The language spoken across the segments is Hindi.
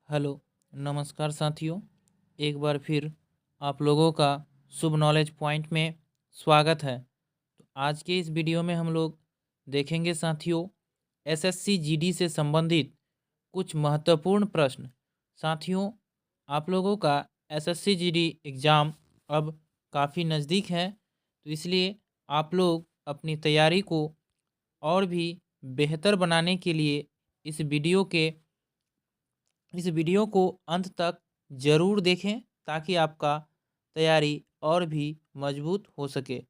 हेलो, नमस्कार साथियों। एक बार फिर आप लोगों का शुभ नॉलेज पॉइंट में स्वागत है। तो आज के इस वीडियो में हम लोग देखेंगे साथियों एसएससी जीडी से संबंधित कुछ महत्वपूर्ण प्रश्न। साथियों, आप लोगों का एसएससी जीडी एग्ज़ाम अब काफ़ी नज़दीक है, तो इसलिए आप लोग अपनी तैयारी को और भी बेहतर बनाने के लिए इस वीडियो को अंत तक ज़रूर देखें ताकि आपका तैयारी और भी मजबूत हो सके।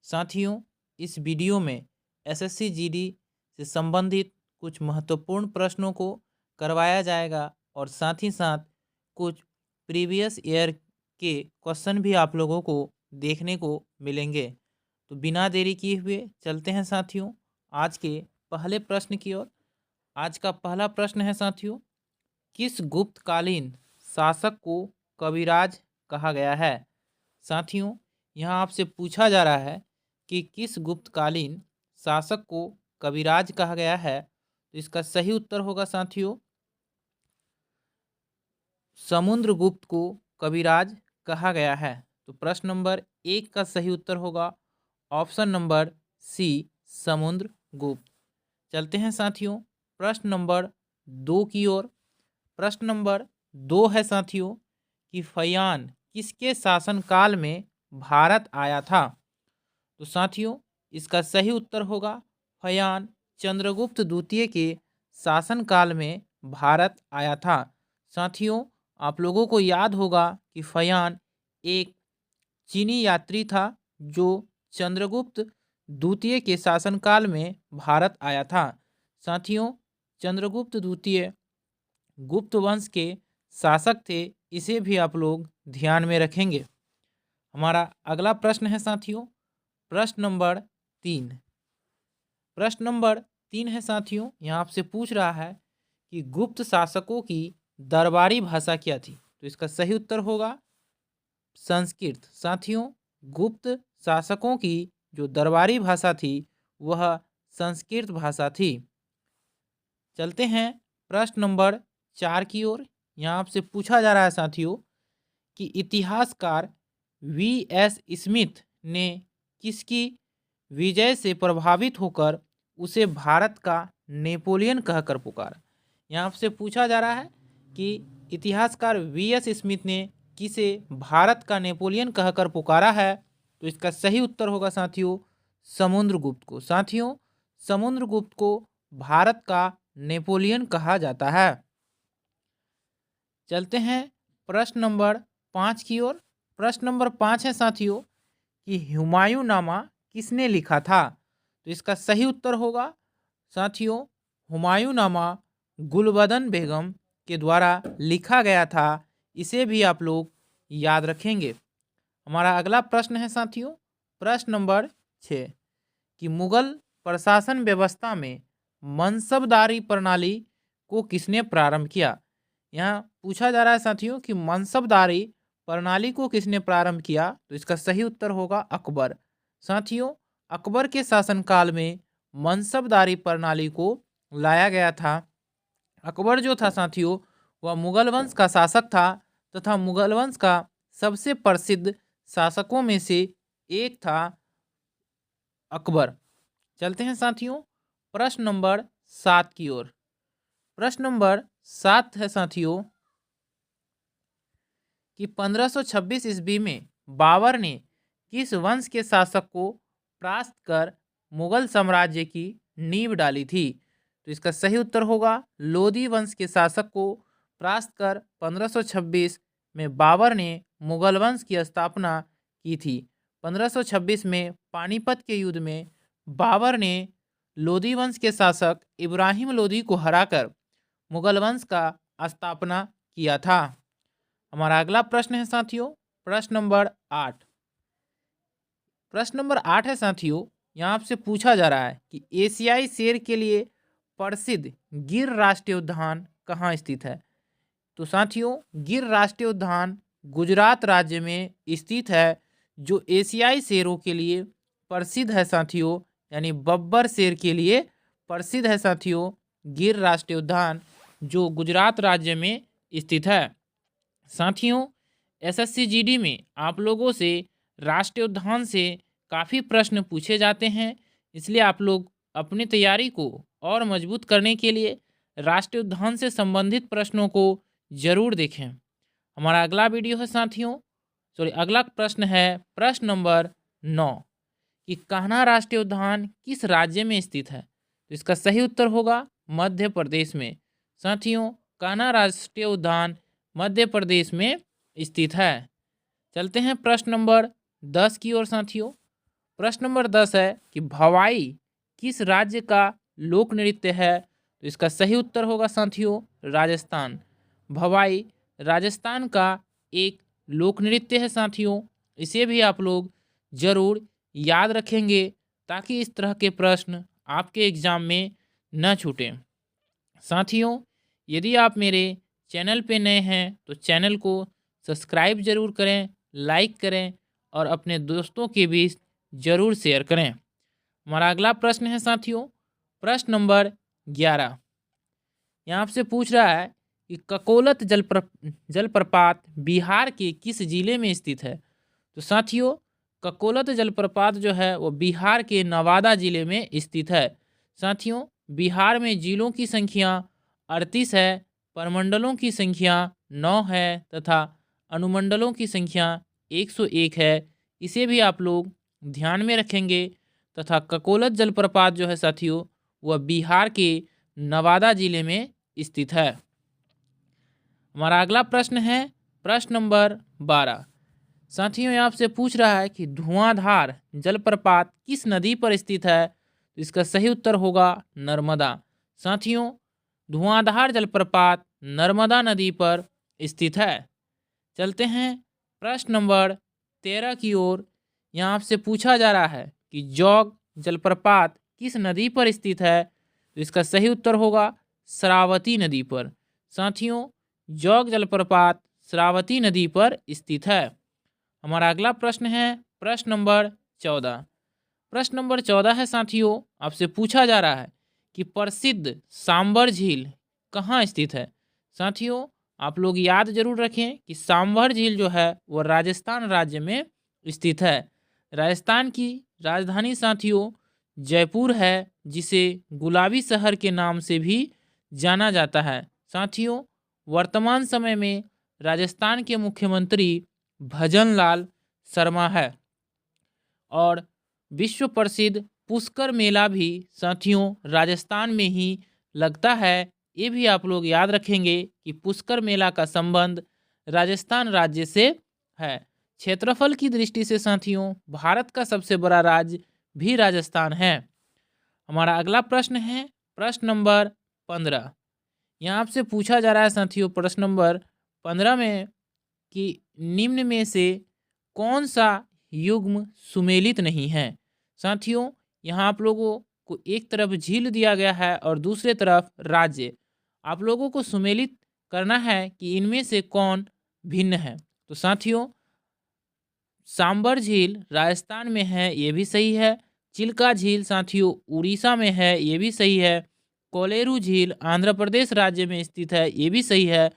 साथियों, इस वीडियो में एसएससी जीडी से संबंधित कुछ महत्वपूर्ण प्रश्नों को करवाया जाएगा और साथ ही साथ कुछ प्रीवियस ईयर के क्वेश्चन भी आप लोगों को देखने को मिलेंगे। तो बिना देरी किए हुए चलते हैं साथियों आज के पहले प्रश्न की ओर। आज का पहला प्रश्न है साथियों, किस गुप्तकालीन शासक को कविराज कहा गया है? साथियों, यहाँ आपसे पूछा जा रहा है कि किस गुप्तकालीन शासक को कविराज कहा गया है। तो इसका सही उत्तर होगा साथियों समुद्रगुप्त को कविराज कहा गया है। तो प्रश्न नंबर 1 का सही उत्तर होगा ऑप्शन नंबर सी, समुद्रगुप्त। चलते हैं साथियों प्रश्न नंबर 2 की ओर। प्रश्न नंबर 2 है साथियों कि फयान किसके शासनकाल में भारत आया था? तो साथियों इसका सही उत्तर होगा फयान चंद्रगुप्त द्वितीय के शासनकाल में भारत आया था। साथियों, आप लोगों को याद होगा कि फयान एक चीनी यात्री था जो चंद्रगुप्त द्वितीय के शासनकाल में भारत आया था। साथियों, चंद्रगुप्त द्वितीय गुप्त वंश के शासक थे, इसे भी आप लोग ध्यान में रखेंगे। हमारा अगला प्रश्न है साथियों प्रश्न नंबर 3। प्रश्न नंबर 3 है साथियों, यहाँ आपसे पूछ रहा है कि गुप्त शासकों की दरबारी भाषा क्या थी? तो इसका सही उत्तर होगा संस्कृत। साथियों, गुप्त शासकों की जो दरबारी भाषा थी वह संस्कृत भाषा थी। चलते हैं प्रश्न नंबर 4 की ओर। यहाँ आपसे पूछा जा रहा है साथियों कि इतिहासकार वी.एस. स्मिथ ने किसकी विजय से प्रभावित होकर उसे भारत का नेपोलियन कहकर पुकारा? यहाँ आपसे पूछा जा रहा है कि इतिहासकार वी.एस. स्मिथ ने किसे भारत का नेपोलियन कहकर पुकारा है? तो इसका सही उत्तर होगा साथियों समुद्रगुप्त को। साथियों, समुद्रगुप्त को भारत का नेपोलियन कहा जाता है। चलते हैं प्रश्न नंबर 5 की ओर। प्रश्न नंबर 5 है साथियों कि हुमायूंनामा किसने लिखा था? तो इसका सही उत्तर होगा साथियों हुमायूंनामा गुलबदन बेगम के द्वारा लिखा गया था। इसे भी आप लोग याद रखेंगे। हमारा अगला प्रश्न है साथियों प्रश्न नंबर 6 कि मुगल प्रशासन व्यवस्था में मनसबदारी प्रणाली को किसने प्रारंभ किया? यहाँ पूछा जा रहा है साथियों कि मनसबदारी प्रणाली को किसने प्रारंभ किया? तो इसका सही उत्तर होगा अकबर। साथियों, अकबर के शासनकाल में मनसबदारी प्रणाली को लाया गया था। अकबर जो था साथियों वह मुगल वंश का शासक था तथा मुगल वंश का सबसे प्रसिद्ध शासकों में से एक था अकबर। चलते हैं साथियों प्रश्न नंबर 7 की ओर। प्रश्न नंबर 7 है साथियों कि 1526 ईस्वी में बाबर ने किस वंश के शासक को परास्त कर मुगल साम्राज्य की नींव डाली थी? तो इसका सही उत्तर होगा लोदी वंश के शासक को परास्त कर 1526 में बाबर ने मुगल वंश की स्थापना की थी। 1526 में पानीपत के युद्ध में बाबर ने लोदी वंश के शासक इब्राहिम लोदी को हराकर मुगल वंश का स्थापना किया था। हमारा अगला प्रश्न है साथियों प्रश्न नंबर 8। प्रश्न नंबर 8 है साथियों, यहाँ आपसे पूछा जा रहा है कि एशियाई शेर के लिए प्रसिद्ध गिर राष्ट्रीय उद्यान कहाँ स्थित है? तो साथियों गिर राष्ट्रीय उद्यान गुजरात राज्य में स्थित है जो एशियाई शेरों के लिए प्रसिद्ध है साथियों, यानी बब्बर शेर के लिए प्रसिद्ध है साथियों गिर राष्ट्रीय उद्यान जो गुजरात राज्य में स्थित है। साथियों, एसएससी जीडी में आप लोगों से राष्ट्रीय उद्यान से काफ़ी प्रश्न पूछे जाते हैं, इसलिए आप लोग अपनी तैयारी को और मजबूत करने के लिए राष्ट्रीय उद्यान से संबंधित प्रश्नों को जरूर देखें। हमारा अगला वीडियो है साथियों, अगला प्रश्न है प्रश्न नंबर 9 कि कान्हा राष्ट्रीय उद्यान किस राज्य में स्थित है। तो इसका सही उत्तर होगा मध्य प्रदेश में। साथियों, कान्हा राष्ट्रीय उद्यान मध्य प्रदेश में स्थित है। चलते हैं प्रश्न नंबर 10 की ओर साथियों। प्रश्न नंबर 10 है कि भवाई किस राज्य का लोक नृत्य है। तो इसका सही उत्तर होगा साथियों राजस्थान। भवाई राजस्थान का एक लोक नृत्य है साथियों। इसे भी आप लोग जरूर याद रखेंगे ताकि इस तरह के प्रश्न आपके एग्जाम में न छूटें। साथियों, यदि आप मेरे चैनल पे नए हैं तो चैनल को सब्सक्राइब जरूर करें, लाइक करें और अपने दोस्तों के बीच जरूर शेयर करें। हमारा अगला प्रश्न है साथियों प्रश्न नंबर 11। यहाँ आपसे पूछ रहा है कि ककोलत जलप्रपात बिहार के किस जिले में स्थित है। तो साथियों, ककोलत जलप्रपात जो है वो बिहार के नवादा जिले में स्थित है। साथियों, बिहार में जिलों की संख्या 38 है, प्रमंडलों की संख्या 9 है तथा अनुमंडलों की संख्या 101 है। इसे भी आप लोग ध्यान में रखेंगे तथा ककोलत जलप्रपात जो है साथियों वह बिहार के नवादा जिले में स्थित है। हमारा अगला प्रश्न है प्रश्न नंबर 12। साथियों, यहाँ आपसे पूछ रहा है कि धुआंधार जलप्रपात किस नदी पर स्थित है। तो इसका सही उत्तर होगा नर्मदा। साथियों, धुआंधार जलप्रपात नर्मदा नदी पर स्थित है। चलते हैं प्रश्न नंबर 13 की ओर। यहाँ आपसे पूछा जा रहा है कि जौग जलप्रपात किस नदी पर स्थित है। तो इसका सही उत्तर होगा श्रावती नदी पर। साथियों, जौग जलप्रपात श्रावती नदी पर स्थित है। हमारा अगला प्रश्न है प्रश्न नंबर 14। प्रश्न नंबर 14 है साथियों, आपसे पूछा जा रहा है कि प्रसिद्ध सांबर झील कहाँ स्थित है। साथियों, आप लोग याद जरूर रखें कि सांबर झील जो है वह राजस्थान राज्य में स्थित है। राजस्थान की राजधानी साथियों जयपुर है, जिसे गुलाबी शहर के नाम से भी जाना जाता है। साथियों, वर्तमान समय में राजस्थान के मुख्यमंत्री भजनलाल शर्मा है और विश्व प्रसिद्ध पुष्कर मेला भी साथियों राजस्थान में ही लगता है। ये भी आप लोग याद रखेंगे कि पुष्कर मेला का संबंध राजस्थान राज्य से है। क्षेत्रफल की दृष्टि से साथियों भारत का सबसे बड़ा राज्य भी राजस्थान है। हमारा अगला प्रश्न है प्रश्न नंबर 15। यहाँ आपसे पूछा जा रहा है साथियों प्रश्न नंबर 15 में कि निम्न में से कौन सा युग्म सुमेलित नहीं है। साथियों, यहाँ आप लोगों को एक तरफ झील दिया गया है और दूसरे तरफ राज्य। आप लोगों को सुमेलित करना है कि इनमें से कौन भिन्न है। तो साथियों, सांबर झील राजस्थान में है, ये भी सही है। चिल्का झील साथियों उड़ीसा में है, ये भी सही है। कोलेरू झील आंध्र प्रदेश राज्य में स्थित है, ये भी सही है।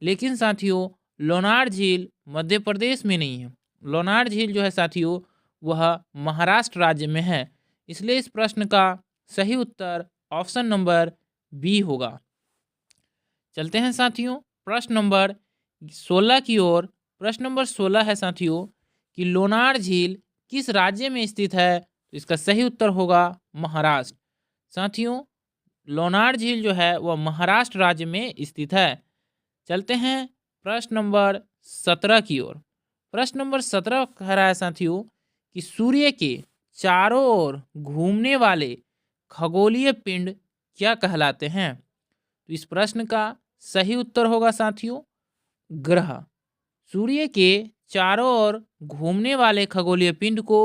लेकिन साथियों लोनार झील मध्य प्रदेश में नहीं है। लोनार झील जो है साथियों वह महाराष्ट्र राज्य में है। इसलिए इस प्रश्न का सही उत्तर ऑप्शन नंबर बी होगा। चलते हैं साथियों प्रश्न नंबर 16 की ओर। प्रश्न नंबर 16 है साथियों कि लोनार झील किस राज्य में स्थित है। तो इसका सही उत्तर होगा महाराष्ट्र। साथियों, लोनार झील जो है वह महाराष्ट्र राज्य में स्थित है। चलते हैं प्रश्न नंबर 17 की ओर। प्रश्न नंबर 17 कह रहा है साथियों कि सूर्य के चारों ओर घूमने वाले खगोलीय पिंड क्या कहलाते हैं। तो इस प्रश्न का सही उत्तर होगा साथियों ग्रह। सूर्य के चारों ओर घूमने वाले खगोलीय पिंड को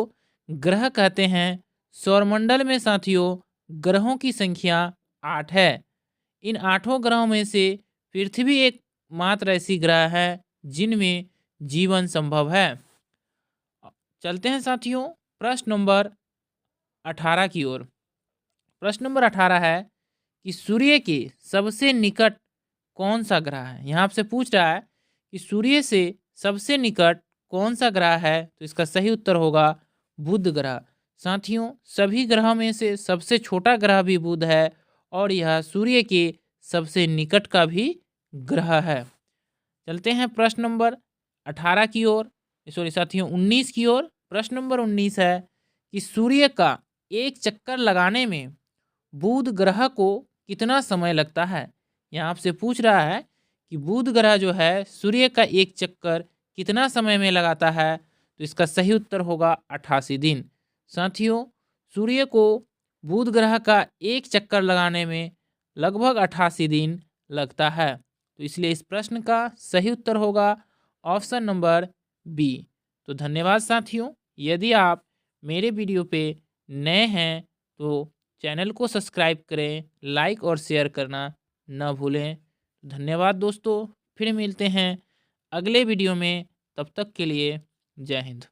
ग्रह कहते हैं। सौरमंडल में साथियों ग्रहों की संख्या 8 है। इन 8 ग्रहों में से पृथ्वी एक मात्र ऐसी ग्रह है जिनमें जीवन संभव है। चलते हैं साथियों प्रश्न नंबर 18 की ओर। प्रश्न नंबर 18 है कि सूर्य के सबसे निकट कौन सा ग्रह है। यहाँ आपसे पूछ रहा है कि सूर्य से सबसे निकट कौन सा ग्रह है, तो इसका सही उत्तर होगा बुध ग्रह। साथियों, सभी ग्रहों में से सबसे छोटा ग्रह भी बुध है और यह सूर्य के सबसे निकट का भी ग्रह है। चलते हैं प्रश्न नंबर 18 की ओर, सॉरी साथियों 19 की ओर। प्रश्न नंबर 19 है कि सूर्य का एक चक्कर लगाने में बुध ग्रह को कितना समय लगता है। यहाँ आपसे पूछ रहा है कि बुध ग्रह जो है सूर्य का एक चक्कर कितना समय में लगाता है, तो इसका सही उत्तर होगा 88 दिन। साथियों, सूर्य को बुध ग्रह का एक चक्कर लगाने में लगभग 88 दिन लगता है, तो इसलिए इस प्रश्न का सही उत्तर होगा ऑप्शन नंबर बी। तो धन्यवाद साथियों। यदि आप मेरे वीडियो पे नए हैं तो चैनल को सब्सक्राइब करें, लाइक और शेयर करना न भूलें। धन्यवाद दोस्तों, फिर मिलते हैं अगले वीडियो में। तब तक के लिए जय हिंद।